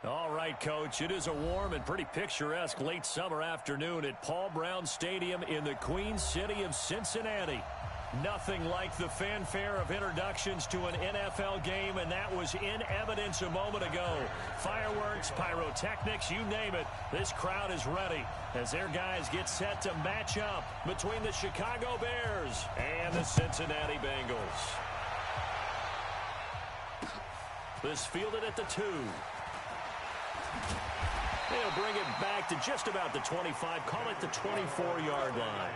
All right, Coach. It is a warm and pretty picturesque late summer afternoon at Paul Brown Stadium in the Queen City of Cincinnati. Nothing like the fanfare of introductions to an NFL game, and that was in evidence a moment ago. Fireworks, pyrotechnics, you name it. This crowd is ready as their guys get set to match up between the Chicago Bears and the Cincinnati Bengals. This fielded at the 2. They'll bring it back to just about the 25. Call it the 24-yard line.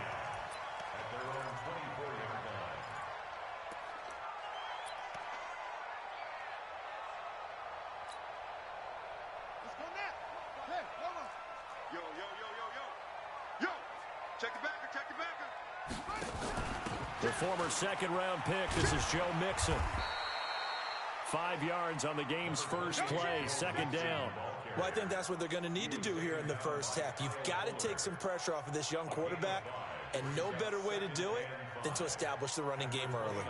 The former second-round pick, this is Joe Mixon. 5 yards on the game's first play, second down. Well, I think that's what they're going to need to do here in the first half. You've got to take some pressure off of this young quarterback, and no better way to do it than to establish the running game early.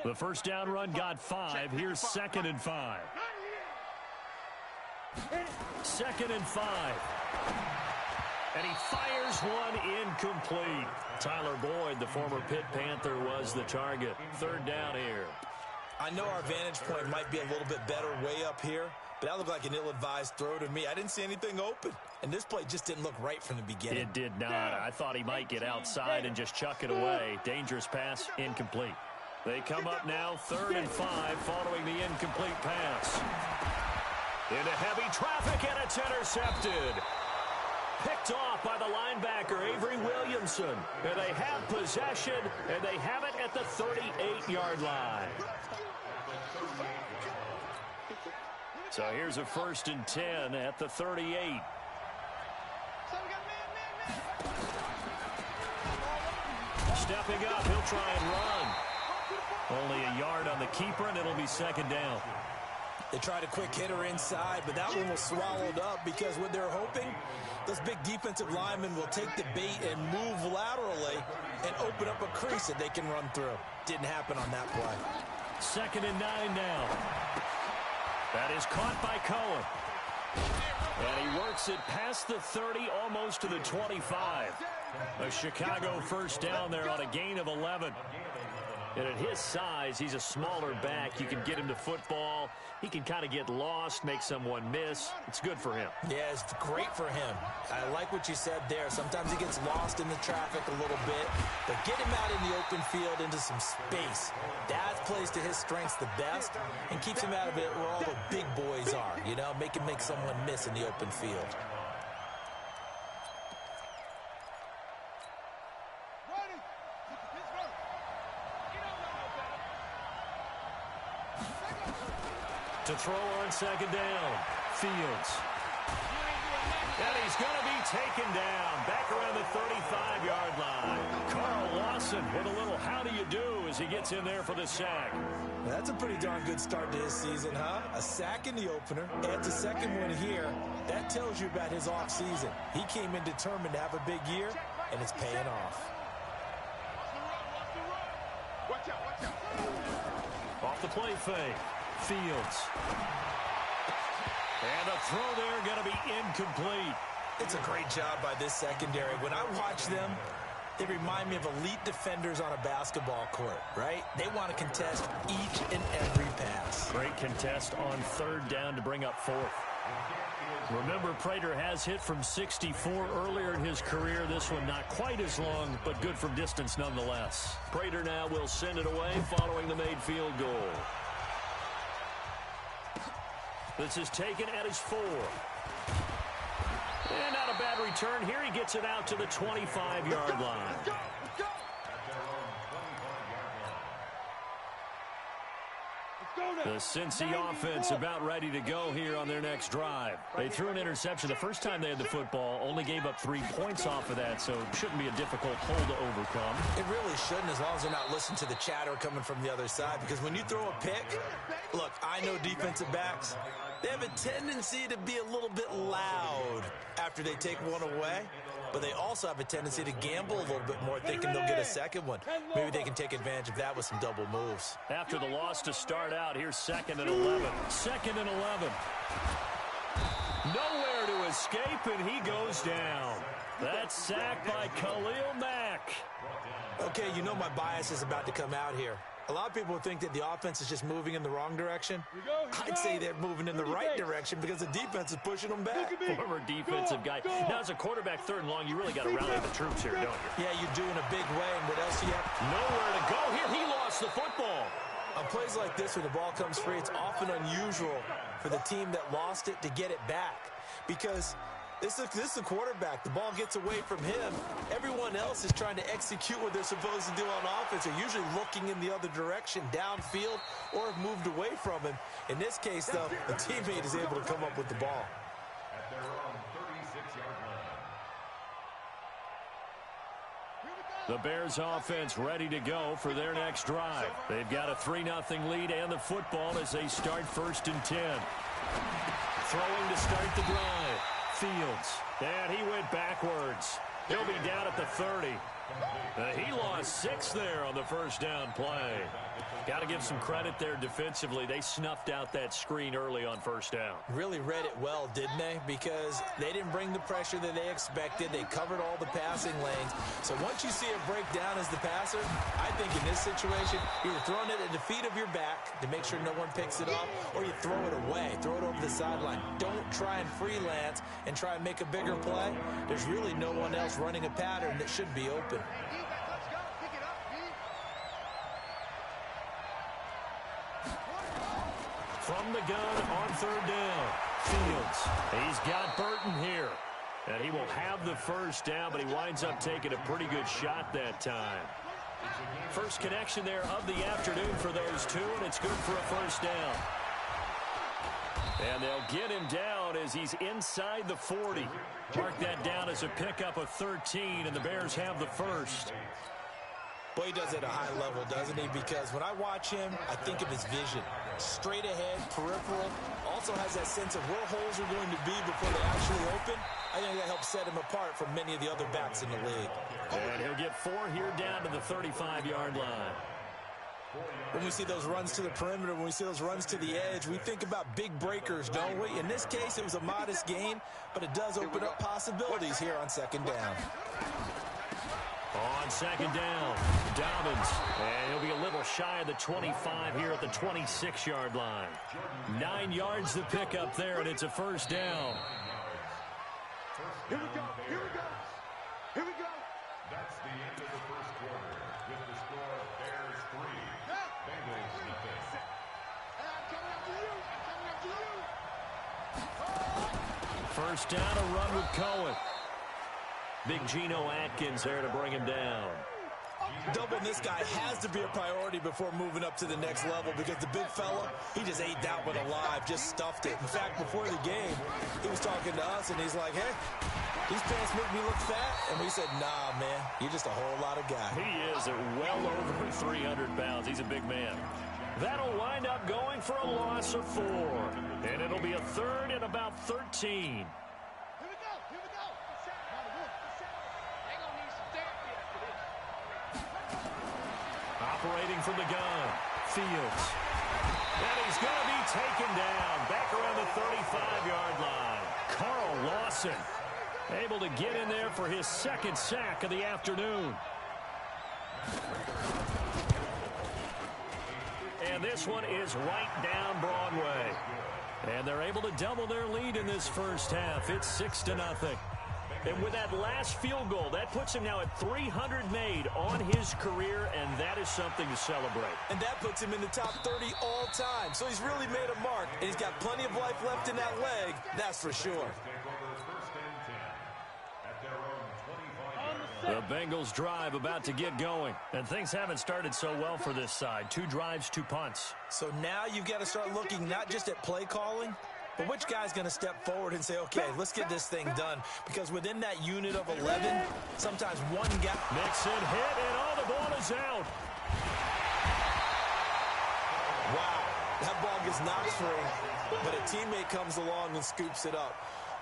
The first down run got 5. Here's 2nd and 5. 2nd and 5. And he fires one incomplete. Tyler Boyd, the former Pitt Panther, was the target. 3rd down here. I know our vantage point might be a little bit better way up here, but that looked like an ill-advised throw to me. I didn't see anything open, and this play just didn't look right from the beginning. It did not. I thought he might get outside and just chuck it away. Dangerous pass, incomplete. They come up now, 3rd and 5, following the incomplete pass. Into heavy traffic, and it's intercepted. Picked off by the linebacker, Avery Williamson. And they have possession, and they have it at the 38-yard line. So here's a 1st and 10 at the 38. Stepping up, he'll try and run. Only a yard on the keeper, and it'll be 2nd down. They tried a quick hitter inside, but that one was swallowed up because what they're hoping, those big defensive linemen will take the bait and move laterally and open up a crease that they can run through. Didn't happen on that play. 2nd and 9 now. That is caught by Cohen. And he works it past the 30, almost to the 25. A Chicago first down there on a gain of 11. And at his size, he's a smaller back. You can get him to football. He can kind of get lost, make someone miss. It's good for him. Yeah, it's great for him. I like what you said there. Sometimes he gets lost in the traffic a little bit, but get him out in the open field into some space. That plays to his strengths the best and keeps him out of it where all the big boys are. You know, make him make someone miss in the open field. To throw on 2nd down, Fields. And he's going to be taken down back around the 35-yard line. Carl Lawson with a little how do you do as he gets in there for the sack. That's a pretty darn good start to his season, huh? A sack in the opener, adds a second one here. That tells you about his offseason. He came in determined to have a big year, and it's paying off. Off the play fake. Fields. And a throw there going to be incomplete. It's a great job by this secondary. When I watch them, they remind me of elite defenders on a basketball court, right? They want to contest each and every pass. Great contest on 3rd down to bring up 4th. Remember, Prater has hit from 64 earlier in his career. This one not quite as long, but good from distance nonetheless. Prater now will send it away following the made field goal. This is taken at his 4. And not a bad return here. He gets it out to the 25-yard line. The Cincy offense about ready to go here on their next drive. They threw an interception the first time they had the football, only gave up 3 points off of that, so it shouldn't be a difficult hole to overcome. It really shouldn't, as long as they're not listening to the chatter coming from the other side, because when you throw a pick, look, I know defensive backs, They have a tendency to be a little bit loud after they take one away, but they also have a tendency to gamble a little bit more, thinking they'll get a second one. Maybe they can take advantage of that with some double moves. After the loss to start out, here's 2nd and 11. 2nd and 11. Nowhere to escape, and he goes down. That's sacked by Khalil Mack. Okay, you know my bias is about to come out here. A lot of people think that the offense is just moving in the wrong direction. I'd say they're moving in the right direction because the defense is pushing them back. Former defensive guy. Now, as a quarterback, 3rd and long, you really got to rally the troops here, don't you? Yeah, you do in a big way, and what else do you have? Nowhere to go here. He lost the football. On plays like this where the ball comes free, it's often unusual for the team that lost it to get it back because this is the quarterback. The ball gets away from him. Everyone else is trying to execute what they're supposed to do on offense. They're usually looking in the other direction, downfield, or have moved away from him. In this case, though, the teammate is able to come up with the ball. At their own 36-yard line. The Bears offense ready to go for their next drive. They've got a 3-0 lead and the football as they start 1st and 10. Throwing to start the drive. Fields. And he went backwards. He'll be down at the 30. He lost 6 there on the 1st down play. Got to give some credit there defensively. They snuffed out that screen early on 1st down. Really read it well, didn't they? Because they didn't bring the pressure that they expected. They covered all the passing lanes. So once you see it break down as the passer, I think in this situation, you're throwing it at the feet of your back to make sure no one picks it up, or you throw it away. Throw it over the sideline. Don't try and freelance and try and make a bigger play. There's really no one else running a pattern that should be open. From the gun on 3rd down. Fields. He's got Burton here. And he will have the 1st down, but he winds up taking a pretty good shot that time. First connection there of the afternoon for those two, and it's good for a 1st down. And they'll get him down as he's inside the 40. Mark that down as a pickup of 13, and the Bears have the 1st. Boy, he does it at a high level, doesn't he? Because when I watch him, I think of his vision. Straight ahead, peripheral. Also has that sense of where holes are going to be before they actually open. I think that helps set him apart from many of the other backs in the league. And he'll get 4 here down to the 35-yard line. When we see those runs to the perimeter, when we see those runs to the edge, we think about big breakers, don't we? In this case, it was a modest gain, but it does open up possibilities here on 2nd down. On 2nd down, Dobbins, and he'll be a little shy of the 25 here at the 26-yard line. 9 yards to pick up there, and it's a 1st down. Here we go, here we go, here we go. That's the end of the 1st quarter with the score Bears 3, Bengals nothing. First down, a run with Cohen. Big Geno Atkins there to bring him down. Doubling this guy has to be a priority before moving up to the next level because the big fella, he just ate that one alive, just stuffed it. In fact, before the game, he was talking to us, and he's like, hey, these pants make me look fat. And we said, nah, man, you're just a whole lot of guy. He is well over 300 pounds. He's a big man. That'll wind up going for a loss of 4. And it'll be a 3rd and about 13. Operating from the gun, Fields. And he's going to be taken down back around the 35-yard line. Carl Lawson able to get in there for his 2nd sack of the afternoon. And this one is right down Broadway. And they're able to double their lead in this 1st half. It's 6-0. And with that last field goal, that puts him now at 300 made on his career, and that is something to celebrate. And that puts him in the top 30 all time. So he's really made a mark, and he's got plenty of life left in that leg, that's for sure. The Bengals drive about to get going, and things haven't started so well for this side. 2 drives, 2 punts. So now you've got to start looking not just at play calling, but which guy's going to step forward and say, okay, let's get this thing done? Because within that unit of 11, sometimes one guy... Mixon hit, and all the ball is out. Wow. That ball gets knocked free, but a teammate comes along and scoops it up.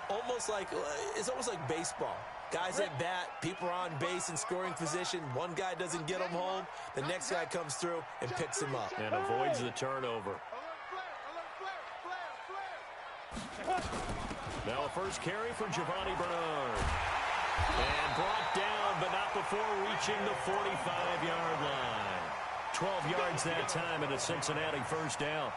It's almost like baseball. Guys at bat, people are on base in scoring position. One guy doesn't get him home. The next guy comes through and picks him up. And avoids the turnover. Now a first carry from Giovanni Bernard. And brought down, but not before reaching the 45-yard line. 12 yards that time and a Cincinnati first down.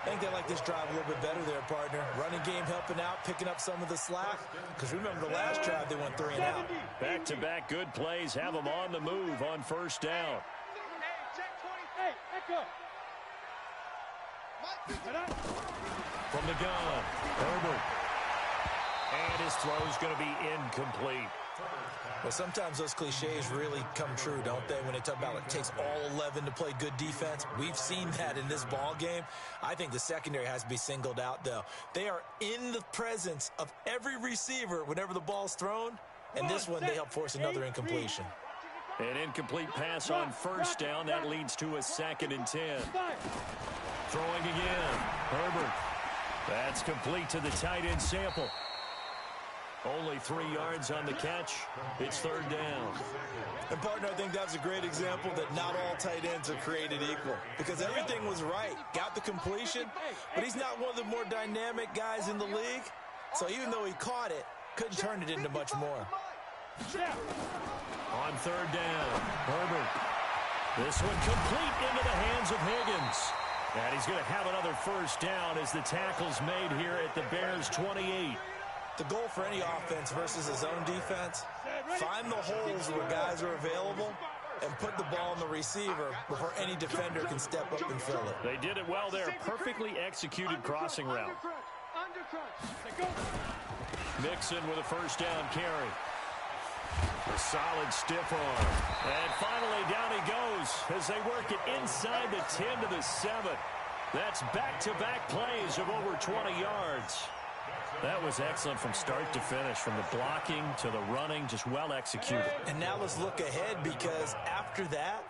I think they like this drive a little bit better there, partner. Running game helping out, picking up some of the slack. Because remember the last drive, they went 3 and out. Back-to-back good plays have them on the move on first down. From the gun, Herbert. And his throw's going to be incomplete. Well, sometimes those cliches really come true, don't they? When they talk about it takes all 11 to play good defense. We've seen that in this ball game. I think the secondary has to be singled out, though. They are in the presence of every receiver whenever the ball's thrown. And this one, they help force another incompletion. An incomplete pass on first down. That leads to a 2nd and 10. Throwing again. Herbert. That's complete to the tight end Sample. Only 3 yards on the catch. It's 3rd down. And, partner, I think that's a great example that not all tight ends are created equal. Because everything was right. Got the completion, but he's not one of the more dynamic guys in the league. So even though he caught it, couldn't turn it into much more. On 3rd down, Herbert. This one complete into the hands of Higgins. And he's going to have another first down as the tackle's made here at the Bears' 28. The goal for any offense versus a zone defense, find the holes where guys are available and put the ball on the receiver before any defender can step up and fill it. They did it well there. Perfectly executed crossing route. Mixon with a first down carry. A solid stiff arm. And finally down he goes as they work it inside the 10 to the 7. That's back-to-back plays of over 20 yards. That was excellent from start to finish, from the blocking to the running, just well executed. And now let's look ahead, because after that,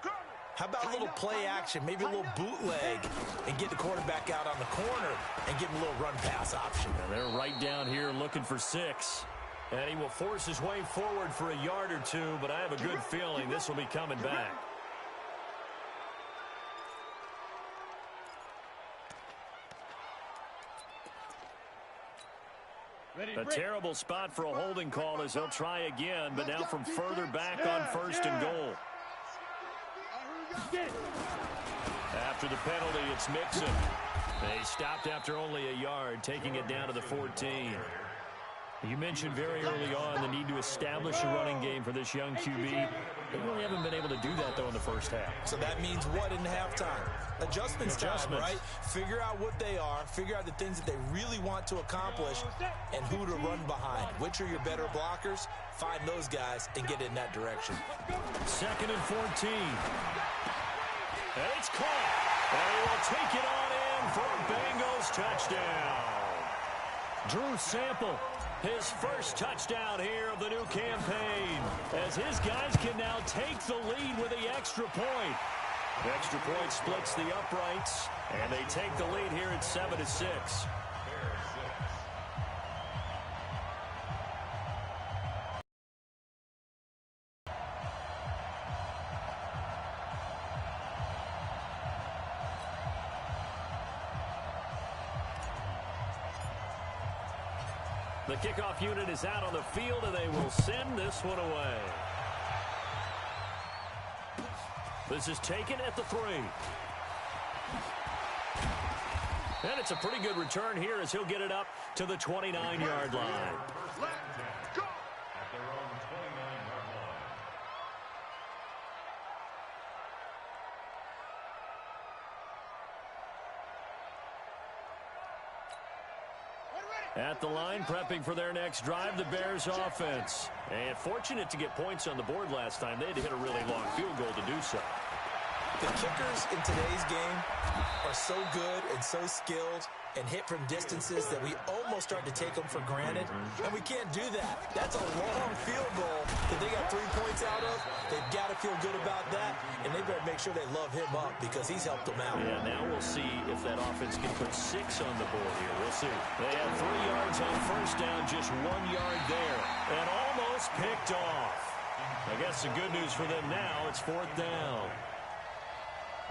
how about a little play action, maybe a little bootleg, and get the quarterback out on the corner and give him a little run pass option. And they're right down here looking for 6. And he will force his way forward for a yard or two, but I have a good feeling this will be coming back. A terrible spot for a holding call as they'll try again, but now from further back on 1st and goal. After the penalty, it's Mixon. They stopped after only a yard, taking it down to the 14. You mentioned very early on the need to establish a running game for this young QB. They really haven't been able to do that, though, in the first half. So that means what in halftime? Adjustments time, right? Figure out what they are, figure out the things that they really want to accomplish, and who to run behind. Which are your better blockers? Find those guys and get in that direction. 2nd and 14. And it's caught. And he will take it on in for a Bengals touchdown. Drew Sample. His first touchdown here of the new campaign, as his guys can now take the lead with the extra point. The extra point splits the uprights, and they take the lead here at 7-6. The kickoff unit is out on the field, and they will send this one away. This is taken at the 3. And it's a pretty good return here as he'll get it up to the 29-yard line. At the line, prepping for their next drive, the Bears offense. And fortunate to get points on the board last time. They had to hit a really long field goal to do so. The kickers in today's game are so good and so skilled and hit from distances that we almost start to take them for granted, and we can't do that. That's a long field goal that they got 3 points out of. They've got to feel good about that, and they better make sure they love him up because he's helped them out. Yeah, now we'll see if that offense can put 6 on the board here. We'll see. They have 3 yards on first down, just 1 yard there, and almost picked off. I guess the good news for them now, it's 4th down.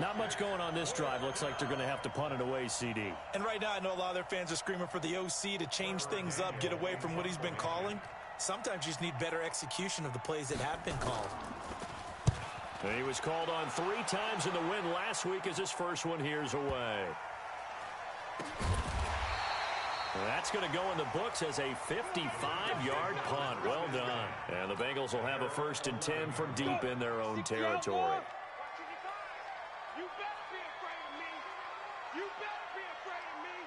Not much going on this drive. Looks like they're going to have to punt it away, CD. And right now, I know a lot of their fans are screaming for the OC to change things up, get away from what he's been calling. Sometimes you just need better execution of the plays that have been called. He was called on 3 times in the win last week as his first one here's away. That's going to go in the books as a 55-yard punt. Well done. And the Bengals will have a 1st and 10 from deep in their own territory. You better be afraid of me. You better be afraid of me.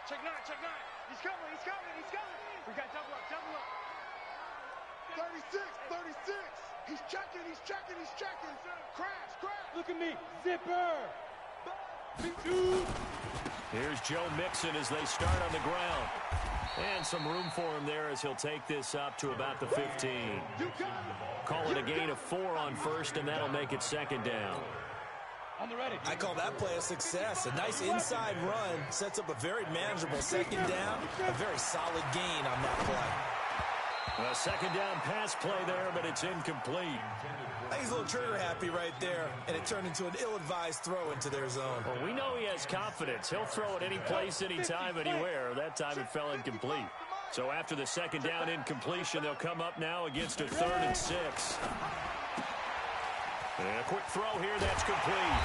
Check 9, check 9. He's coming, he's coming, he's coming. We got double up, double up. 36, 36. He's checking, he's checking, he's checking. Crash, crash. Look at me. Zipper. Here's Joe Mixon as they start on the ground. And some room for him there as he'll take this up to about the 15. Call it a gain of 4 on first, and that'll make it 2nd down. On the ready. I call that play a success. A nice inside run sets up a very manageable 2nd down. A very solid gain on that play. A 2nd down pass play there, but it's incomplete. I think he's a little trigger happy right there, and it turned into an ill-advised throw into their zone. Well, we know he has confidence. He'll throw it any place, anytime, anywhere. That time it fell incomplete. So after the 2nd down incompletion, they'll come up now against a 3rd and 6. And a quick throw here, that's complete.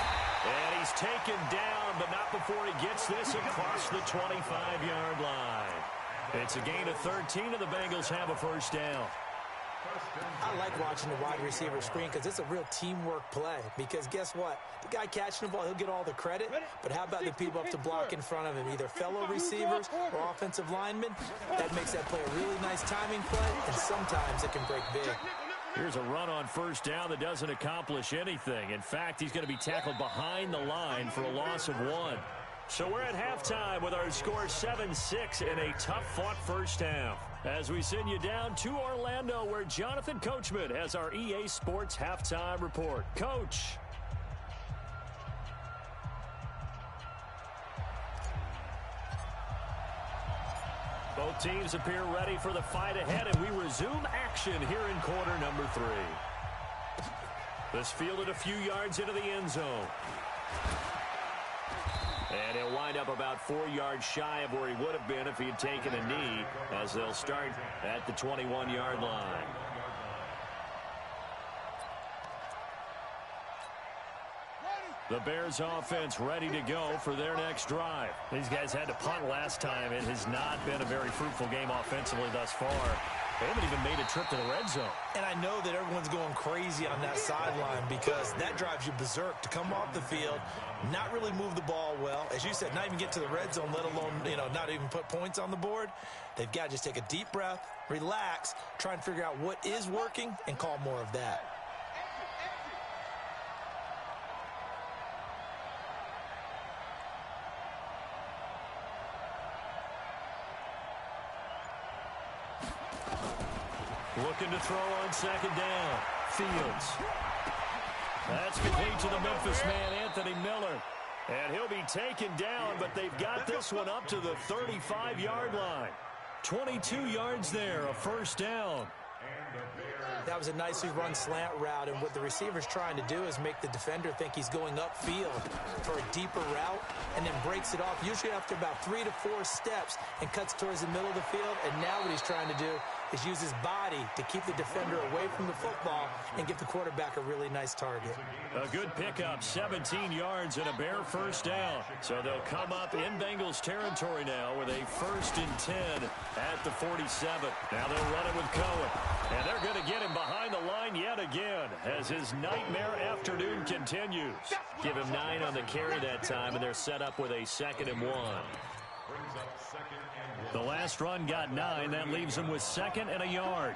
And he's taken down, but not before he gets this across the 25-yard line. It's a gain of 13, and the Bengals have a 1st down. I like watching the wide receiver screen because it's a real teamwork play. Because guess what? The guy catching the ball, he'll get all the credit. But how about the people up to block in front of him? Either fellow receivers or offensive linemen. That makes that play a really nice timing play, and sometimes it can break big. Here's a run on 1st down that doesn't accomplish anything. In fact, he's going to be tackled behind the line for a loss of 1. So we're at halftime with our score 7-6 in a tough-fought 1st half. As we send you down to Orlando, where Jonathan Coachman has our EA Sports Halftime Report. Coach. Both teams appear ready for the fight ahead, and we resume action here in quarter number 3. This fielded a few yards into the end zone. And he'll wind up about 4 yards shy of where he would have been if he had taken a knee, as they'll start at the 21-yard line. The Bears offense ready to go for their next drive. These guys had to punt last time. It has not been a very fruitful game offensively thus far. They haven't even made a trip to the red zone. And I know that everyone's going crazy on that sideline because that drives you berserk to come off the field, not really move the ball well. As you said, not even get to the red zone, let alone, not even put points on the board. They've got to just take a deep breath, relax, try and figure out what is working, and call more of that. Looking to throw on 2nd down. Fields. That's complete to the Memphis man, Anthony Miller. And he'll be taken down, but they've got this one up to the 35-yard line. 22 yards there, a 1st down. That was a nicely run slant route, and what the receiver's trying to do is make the defender think he's going upfield for a deeper route and then breaks it off, usually after about 3 to 4 steps, and cuts towards the middle of the field. And now what he's trying to do is use his body to keep the defender away from the football and give the quarterback a really nice target. A good pickup, 17 yards and a bare 1st down. So they'll come up in Bengals territory now with a 1st and 10 at the 47. Now they'll run it with Cohen. And they're going to get him behind the line yet again as his nightmare afternoon continues. Give him 9 on the carry that time, and they're set up with a 2nd and 1. The last run got 9. That leaves him with 2nd and a yard.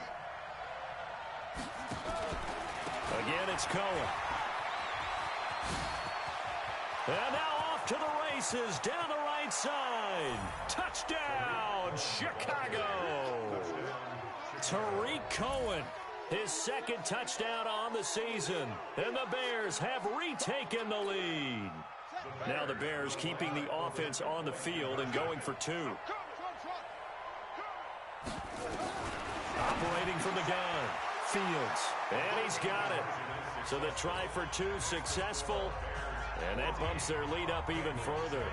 Again, it's Cohen. And now off to the races, down the right side. Touchdown, Chicago. Tariq Cohen, his second touchdown on the season. And the Bears have retaken the lead. Now the Bears keeping the offense on the field and going for two. Operating from the gun, Fields. And he's got it. So the try for two successful. And that bumps their lead up even further.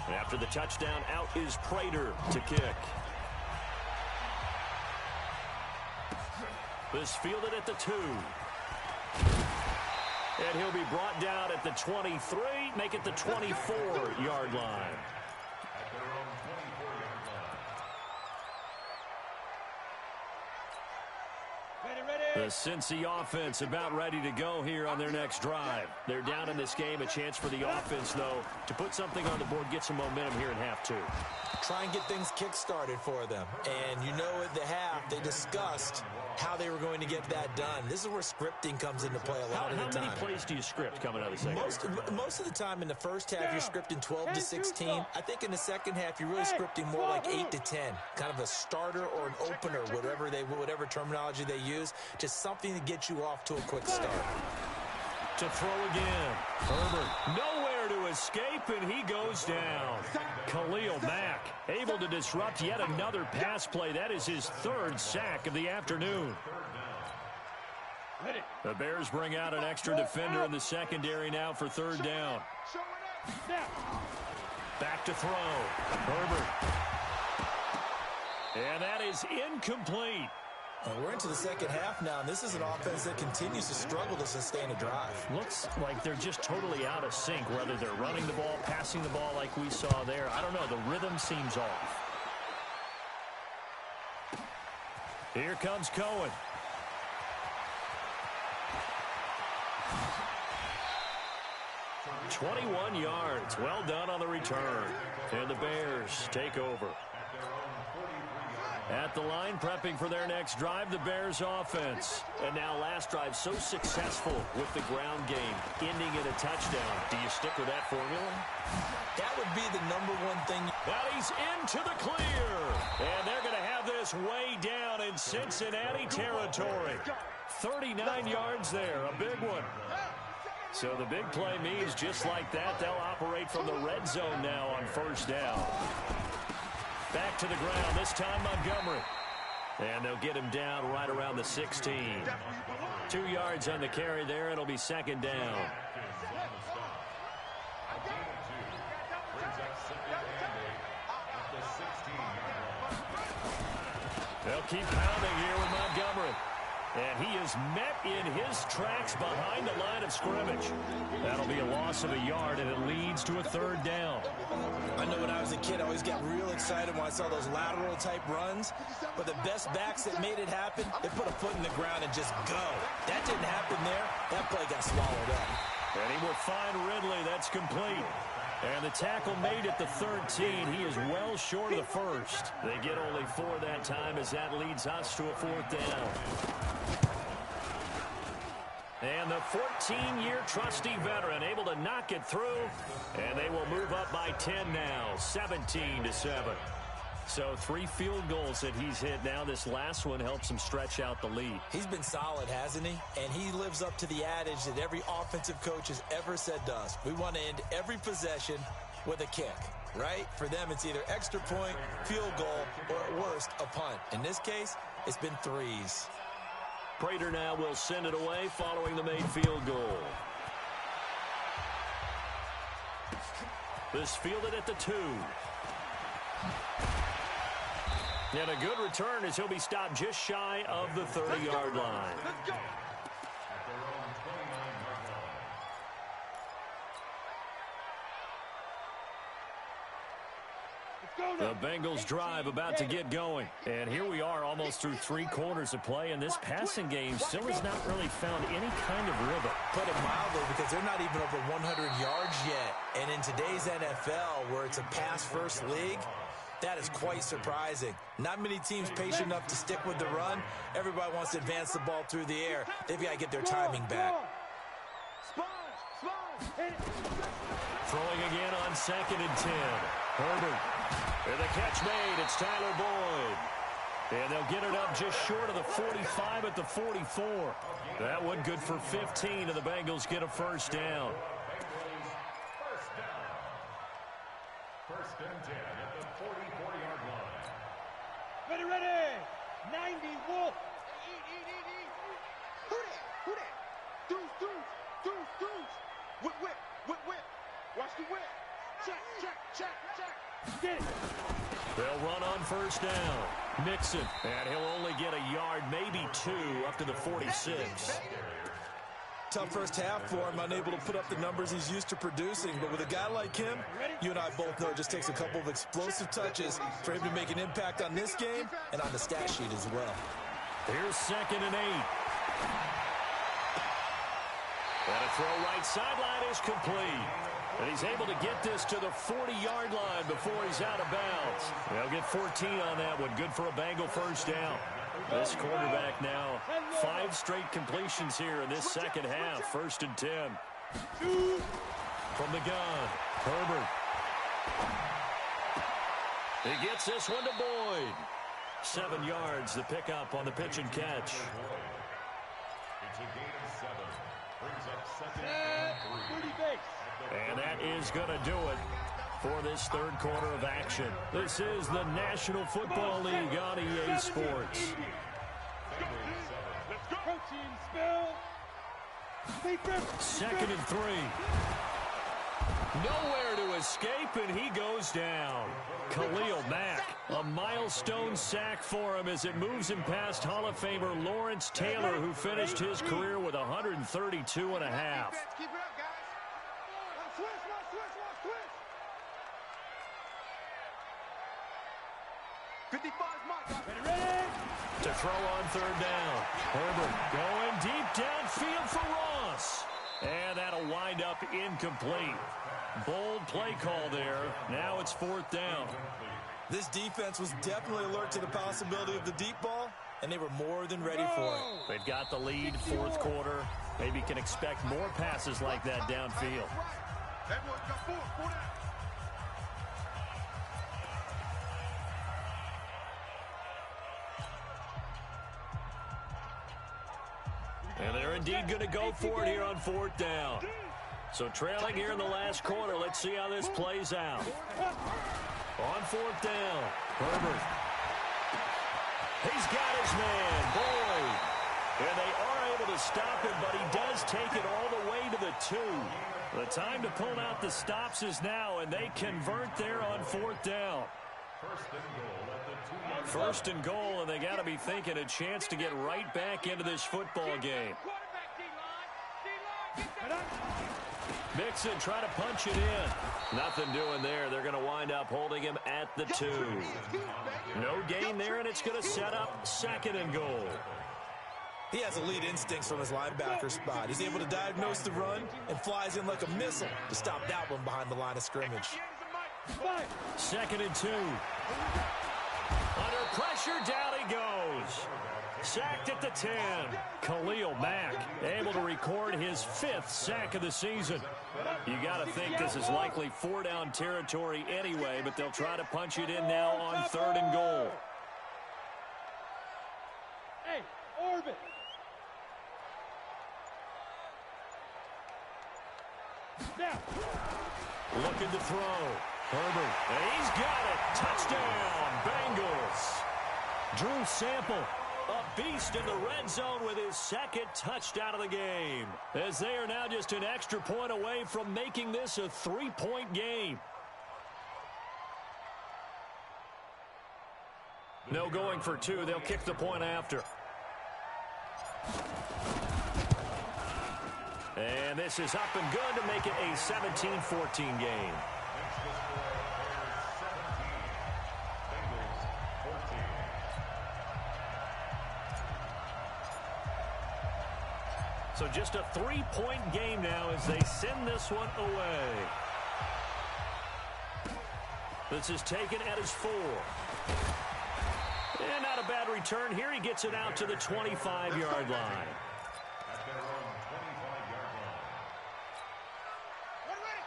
After the touchdown, out is Prater to kick. This fielded at the 2. And he'll be brought down at the 23, make it the 24-yard line. The Cincy offense about ready to go here on their next drive. They're down in this game. A chance for the offense, though, to put something on the board, get some momentum here in half 2. Try and get things kick-started for them. And you know at the half, they discussed how they were going to get that done. This is where scripting comes into play a lot of the time. How many plays do you script coming out of the second half? Most of the time in the first half, you're scripting 12 to 16. I think in the second half, you're really scripting more like 8 to 10. Kind of a starter or an opener, whatever terminology they use. Just something to get you off to a quick start. To throw again. Herbert nowhere to escape, and he goes down. Khalil Mack able to disrupt yet another pass play. That is his 3rd sack of the afternoon. The Bears bring out an extra defender in the secondary now for 3rd down. Back to throw. Herbert. And that is incomplete. We're into the second half now, and this is an offense that continues to struggle to sustain a drive. Looks like they're just totally out of sync, whether they're running the ball, passing the ball like we saw there. I don't know. The rhythm seems off. Here comes Cohen. "21 yards. Well done on the return. And the Bears take over. At the line, prepping for their next drive, the Bears offense. And now last drive so successful with the ground game, ending in a touchdown. Do you stick with that formula? That would be the #1 thing. Now he's into the clear. And they're going to have this way down in Cincinnati territory. 39 yards there, a big one. So the big play means just like that, they'll operate from the red zone now on 1st down. Back to the ground, this time Montgomery. And they'll get him down right around the 16. 2 yards on the carry there. It'll be 2nd down. They'll keep pounding here with Montgomery. And he is met in his tracks behind the line of scrimmage. That'll be a loss of a yard, and it leads to a 3rd down. I know when I was a kid, I always got real excited when I saw those lateral-type runs. But the best backs that made it happen, they put a foot in the ground and just go. That didn't happen there. That play got swallowed up. And he will find Ridley. That's complete. And the tackle made at the 13. He is well short of the 1st. They get only 4 that time as that leads us to a 4th down. And the 14-year trusty veteran able to knock it through. And they will move up by 10 now, 17-7. So 3 field goals that he's hit now. This last one helps him stretch out the lead. He's been solid, hasn't he? And he lives up to the adage that every offensive coach has ever said to us. We want to end every possession with a kick, right? For them, it's either extra point, field goal, or at worst, a punt. In this case, it's been 3s. Prater now will send it away following the made field goal. This fielded at the 2. And a good return as he'll be stopped just shy of the 30-yard line. Let's go. The Bengals drive about to get going. And here we are almost through 3 quarters of play, and this passing game still has not really found any kind of rhythm. Put it mildly, because they're not even over 100 yards yet. And in today's NFL, where it's a pass-first league, that is quite surprising. Not many teams patient enough to stick with the run. Everybody wants to advance the ball through the air. They've got to get their timing back. Sponge! Throwing again on 2nd and 10. Herbert. And the catch made. It's Tyler Boyd. And they'll get it up just short of the 45 at the 44. That one good for 15, and the Bengals get a first down. First and 10 at the 44-yard line. Ready. 90 Wolf. Who that? Deuce. Whip. Watch the whip. Check. Get it. They'll run on first down. Mixon, and he'll only get a yard, maybe 2, up to the 46. Tough first half for him, unable to put up the numbers he's used to producing. But with a guy like him, you and I both know it just takes a couple of explosive touches for him to make an impact on this game and on the stat sheet as well. Here's 2nd and 8. And a throw right sideline is complete. And he's able to get this to the 40-yard line before he's out of bounds. They'll get 14 on that one. Good for a Bengal first down. This quarterback now 5 straight completions here in this second half. 1st and 10. From the gun, Herbert. He gets this one to Boyd. 7 yards, the pickup on the pitch and catch. It's a gain of 7. Brings up 2nd and 3. And that is going to do it for this third quarter of action. This is the National Football League on EA Sports. Protein spill. 2nd and 3. Nowhere to escape, and he goes down. Khalil Mack, a milestone sack for him as it moves him past Hall of Famer Lawrence Taylor, who finished his career with 132 and a half. Keep it up, guys. Switch. To throw on 3rd down. Herbert going deep downfield for Ross. And that'll wind up incomplete. Bold play call there. Now it's 4th down. This defense was definitely alert to the possibility of the deep ball, and they were more than ready for it. They've got the lead, 4th quarter. Maybe can expect more passes like that downfield. Everyone got 4 down. And they're indeed going to go for it here on 4th down. So trailing here in the last quarter. Let's see how this plays out. On 4th down, Herbert. He's got his man, Boyd. And they are able to stop him, but he does take it all the way to the 2. The time to pull out the stops is now, and they convert there on 4th down. First and goal, and they got to be thinking a chance to get right back into this football game. Mixon trying to punch it in. Nothing doing there. They're going to wind up holding him at the 2. No gain there, and it's going to set up 2nd and goal. He has elite instincts from his linebacker spot. He's able to diagnose the run and flies in like a missile to stop that one behind the line of scrimmage. 2nd and 2. Under pressure, down he goes. Sacked at the 10. Khalil Mack able to record his 5th sack of the season. You got to think this is likely 4-down territory anyway, but they'll try to punch it in now on 3rd and goal. Hey, orbit. Now. Looking to throw. Herbert, and he's got it. Touchdown, Bengals. Drew Sample, a beast in the red zone with his 2nd touchdown of the game, as they are now just an extra point away from making this a 3-point game. No going for 2. They'll kick the point after. And this is up and good to make it a 17-14 game. So just a 3-point game now as they send this one away. This is taken at his 4. And not a bad return here. He gets it out to the 25-yard line.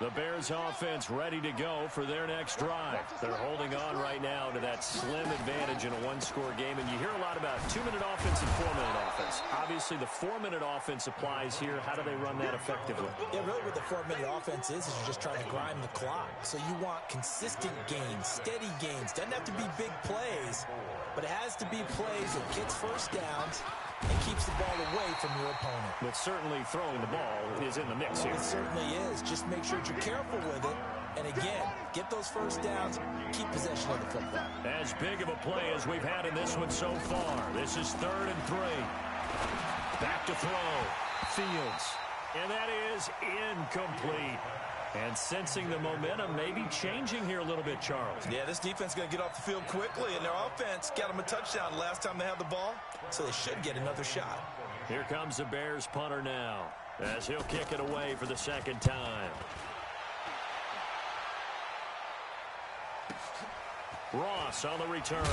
The Bears offense ready to go for their next drive. They're holding on right now to that slim advantage in a one-score game. And you hear a lot about 2-minute offense and 4-minute offense. Obviously, the 4-minute offense applies here. How do they run that effectively? Yeah, really what the 4-minute offense is you're just trying to grind the clock. So you want consistent gains, steady gains. Doesn't have to be big plays, but it has to be plays that gets first downs and keeps the ball away from your opponent. But certainly throwing the ball is in the mix here. It certainly is. Just make sure that you're careful with it. And again, get those first downs, keep possession of the football. As big of a play as we've had in this one so far. This is 3rd and 3. Back to throw. Fields. And that is incomplete. And sensing the momentum maybe changing here a little bit, Charles. Yeah, this defense is going to get off the field quickly, and their offense got them a touchdown last time they had the ball, so they should get another shot. Here comes the Bears punter now, as he'll kick it away for the second time. Ross on the return.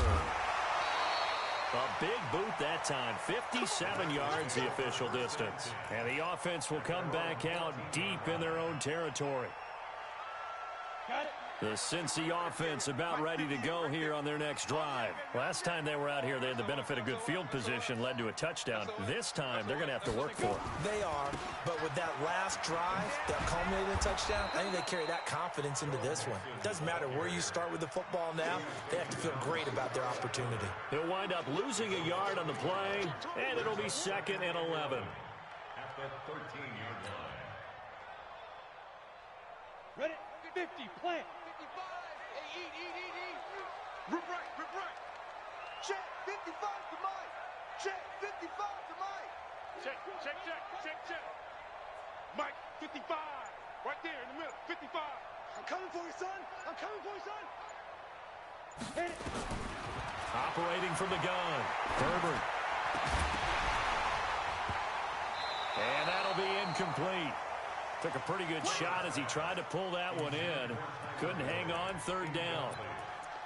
A big boot that time. 57 yards the official distance. And the offense will come back out deep in their own territory. The Cincy offense about ready to go here on their next drive. Last time they were out here, they had the benefit of good field position, led to a touchdown. This time, they're going to have to work for it. They are, but with that last drive, that culminating touchdown, I think they carry that confidence into this one. It doesn't matter where you start with the football now. They have to feel great about their opportunity. He'll wind up losing a yard on the play, and it'll be 2nd and 11. At the 13-yard line. Ready? 50, plant. 55. Hey, eat. Rip right. Check, 55 to Mike. Check, 55 to Mike. Check. Mike, 55. Right there in the middle, 55. I'm coming for you, son. Hit it. Operating from the gun, Herbert. And that'll be incomplete. Took a pretty good shot as he tried to pull that one in. Couldn't hang on 3rd down.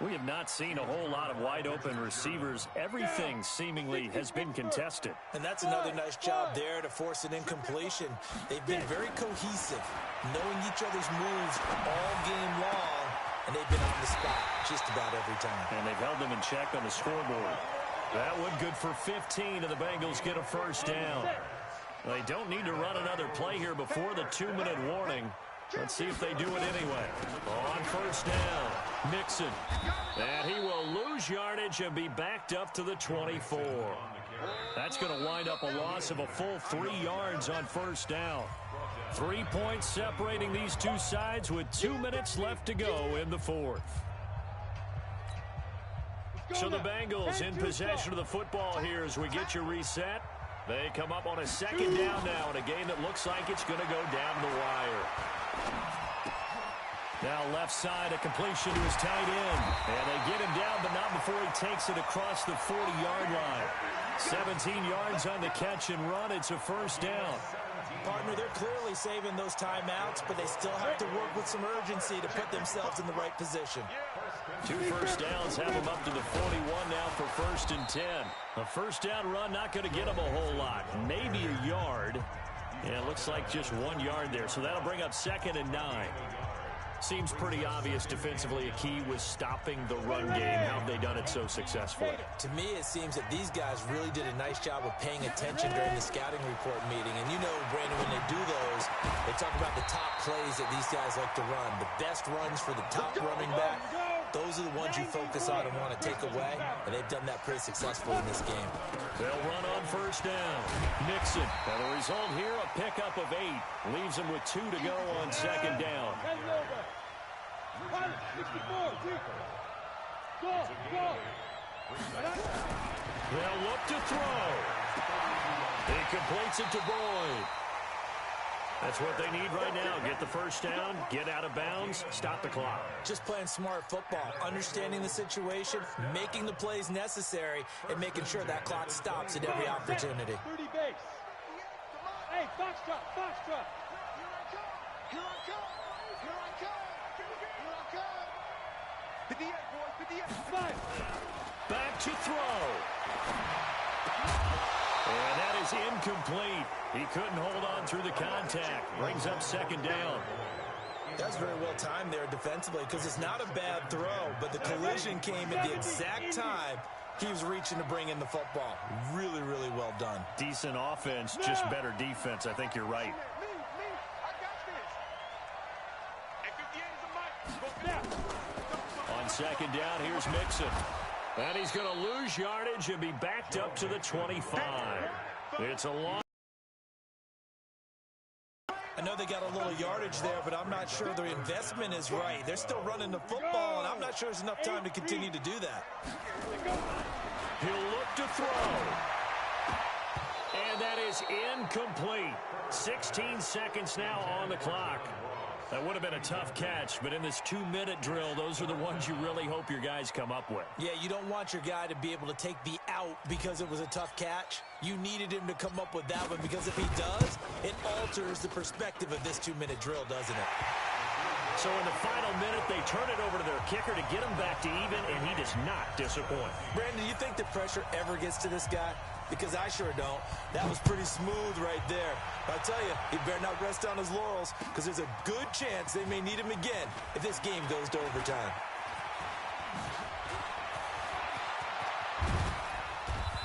We have not seen a whole lot of wide-open receivers. Everything seemingly has been contested. And that's another nice job there to force an incompletion. They've been very cohesive, knowing each other's moves all game long, and they've been on the spot just about every time. And they've held them in check on the scoreboard. That one good for 15, and the Bengals get a first down. They don't need to run another play here before the 2-minute warning. Let's see if they do it anyway. On first down, Mixon. And he will lose yardage and be backed up to the 24. That's going to wind up a loss of a full 3 yards on first down. 3 points separating these two sides with 2 minutes left to go in the 4th. So the Bengals in possession of the football here as we get you reset. They come up on a 2nd down now in a game that looks like it's going to go down the wire. Now left side, a completion to his tight end. And they get him down, but not before he takes it across the 40-yard line. 17 yards on the catch and run. It's a first down. Partner, they're clearly saving those timeouts, but they still have to work with some urgency to put themselves in the right position. 2 first downs have them up to the 41 now for 1st and 10. A first down run not going to get them a whole lot. Maybe a yard. And it looks like just 1 yard there. So that'll bring up 2nd and 9. Seems pretty obvious defensively a key was stopping the run game. How have they done it so successfully? To me, it seems that these guys really did a nice job of paying attention during the scouting report meeting. And you know, Brandon, when they do those, they talk about the top plays that these guys like to run. The best runs for the top running back. Those are the ones you focus on and want to take away. And they've done that pretty successfully in this game. They'll run on first down. Mixon. And the result here, a pickup of 8. Leaves them with 2 to go on 2nd down. They'll look to throw. He completes it to Boyd. That's what they need right now. Get the first down, get out of bounds, stop the clock. Just playing smart football, understanding the situation, making the plays necessary, and making sure that clock stops at every opportunity. 30 base. Hey, foxtrot. Here I come. Hit the egg, boys. Hit the egg. Back to throw. And that is incomplete. He couldn't hold on through the contact. Brings up 2nd down. That's very well timed there defensively because it's not a bad throw, but the collision came at the exact time he was reaching to bring in the football. Really, really well done. Decent offense, just better defense. I think you're right. On second down, here's Mixon. And he's going to lose yardage and be backed up to the 25. It's a long... I know they got a little yardage there, but I'm not sure the investment is right. They're still running the football, and I'm not sure there's enough time to continue to do that. He'll look to throw. And that is incomplete. 16 seconds now on the clock. That would have been a tough catch, but in this 2-minute drill, those are the ones you really hope your guys come up with. Yeah, you don't want your guy to be able to take the out because it was a tough catch. You needed him to come up with that one because if he does, it alters the perspective of this 2-minute drill, doesn't it? So in the final minute, they turn it over to their kicker to get him back to even, and he does not disappoint. Brandon, you think the pressure ever gets to this guy? Because I sure don't. That was pretty smooth right there. But I tell you, he better not rest on his laurels because there's a good chance they may need him again if this game goes to overtime.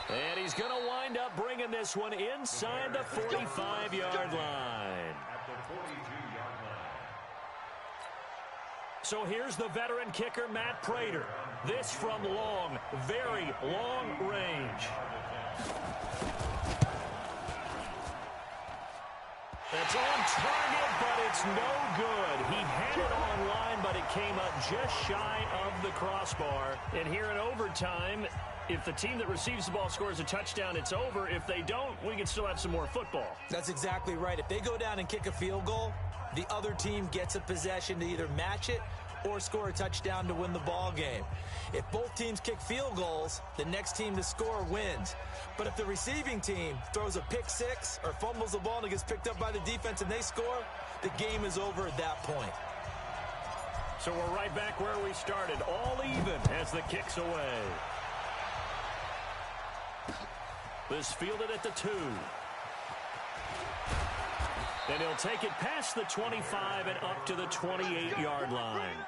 And he's going to wind up bringing this one inside the 45-yard line. So here's the veteran kicker, Matt Prater. This from long, very long range. That's on target, but it's no good. He had it on line, but it came up just shy of the crossbar. And here in overtime, if the team that receives the ball scores a touchdown, it's over. If they don't, we can still have some more football. That's exactly right. If they go down and kick a field goal, the other team gets a possession to either match it or score a touchdown to win the ball game. If both teams kick field goals, the next team to score wins. But if the receiving team throws a pick six or fumbles the ball and it gets picked up by the defense and they score, the game is over at that point. So we're right back where we started, all even as the kick's away. This fielded at the 2. And he'll take it past the 25 and up to the 28-yard line.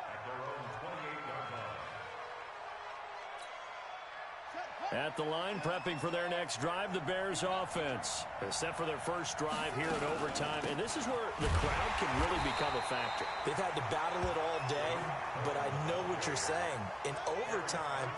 At the line, prepping for their next drive, the Bears offense. They're set for their first drive here in overtime, and this is where the crowd can really become a factor. They've had to battle it all day, but I know what you're saying. In overtime,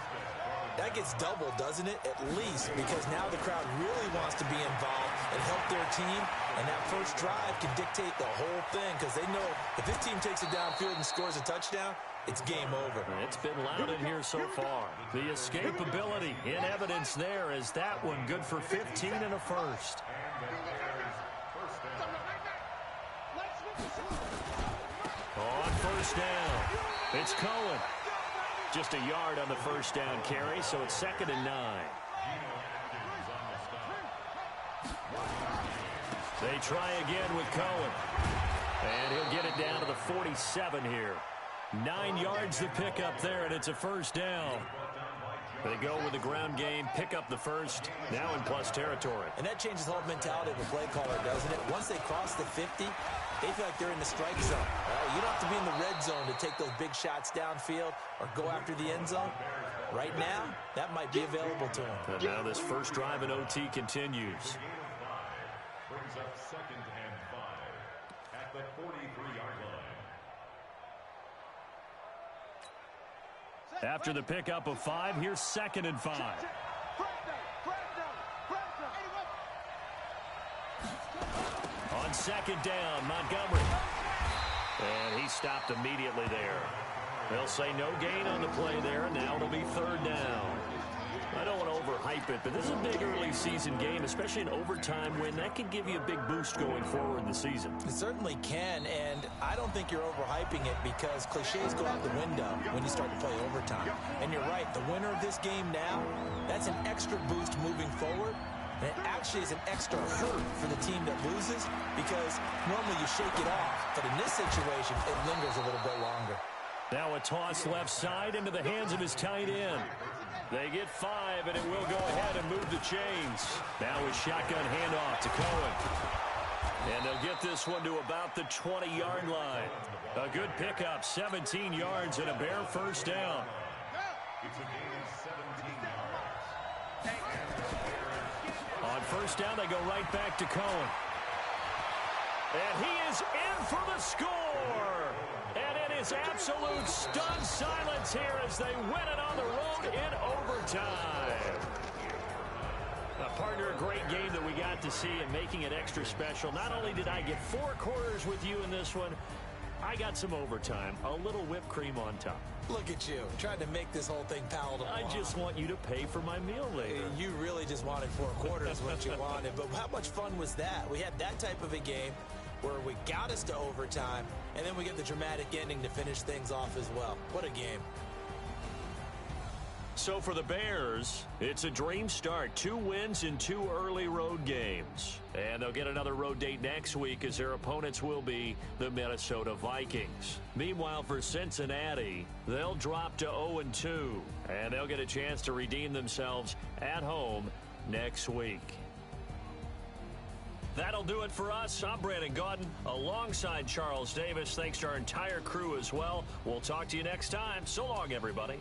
that gets doubled, doesn't it? At least, because now the crowd really wants to be involved and help their team, and that first drive can dictate the whole thing because they know if this team takes it downfield and scores a touchdown, it's game over. It's been loud in here so far. The escapability in evidence there is that one good for 15 and a first. On first down, it's Cohen. Just a yard on the first down carry, so it's 2nd and 9. They try again with Cohen. And he'll get it down to the 47 here. 9 yards to pick up there, and it's a first down. They go with the ground game, pick up the first, now in plus territory. And that changes the whole mentality of a play caller, doesn't it? Once they cross the 50, they feel like they're in the strike zone. You don't have to be in the red zone to take those big shots downfield or go after the end zone. Right now, that might be available to them. And now this first drive in OT continues. Brings up 2nd and 5 at the 43-yard line. After the pickup of 5, here's 2nd and 5. On 2nd down, Montgomery. And he stopped immediately there. They'll say no gain on the play there, and now it'll be 3rd down. I don't want to overhype it, but this is a big early season game, especially an overtime win. That can give you a big boost going forward in the season. It certainly can, and I don't think you're overhyping it because cliches go out the window when you start to play overtime. And you're right, the winner of this game now, that's an extra boost moving forward. And it actually is an extra hurt for the team that loses because normally you shake it off. But in this situation, it lingers a little bit longer. Now a toss left side into the hands of his tight end. They get 5, and it will go ahead and move the chains. Now a shotgun handoff to Cohen. And they'll get this one to about the 20-yard line. A good pickup, 17 yards and a Bear first down. It's a gain of 17 yards. On first down, they go right back to Cohen. And he is in for the score. And it is absolute stunned silence here as they win it on the road in overtime. Partner, a great game that we got to see and making it extra special. Not only did I get 4 quarters with you in this one, I got some overtime, a little whipped cream on top. Look at you, trying to make this whole thing palatable. I just want you to pay for my meal later. You really just wanted 4 quarters what you wanted, but how much fun was that? We had that type of a game where we got us to overtime, and then we get the dramatic ending to finish things off as well. What a game. So for the Bears, it's a dream start. 2 wins in 2 early road games. And they'll get another road date next week as their opponents will be the Minnesota Vikings. Meanwhile, for Cincinnati, they'll drop to 0-2. And they'll get a chance to redeem themselves at home next week. That'll do it for us. I'm Brandon Gaudin alongside Charles Davis. Thanks to our entire crew as well. We'll talk to you next time. So long, everybody.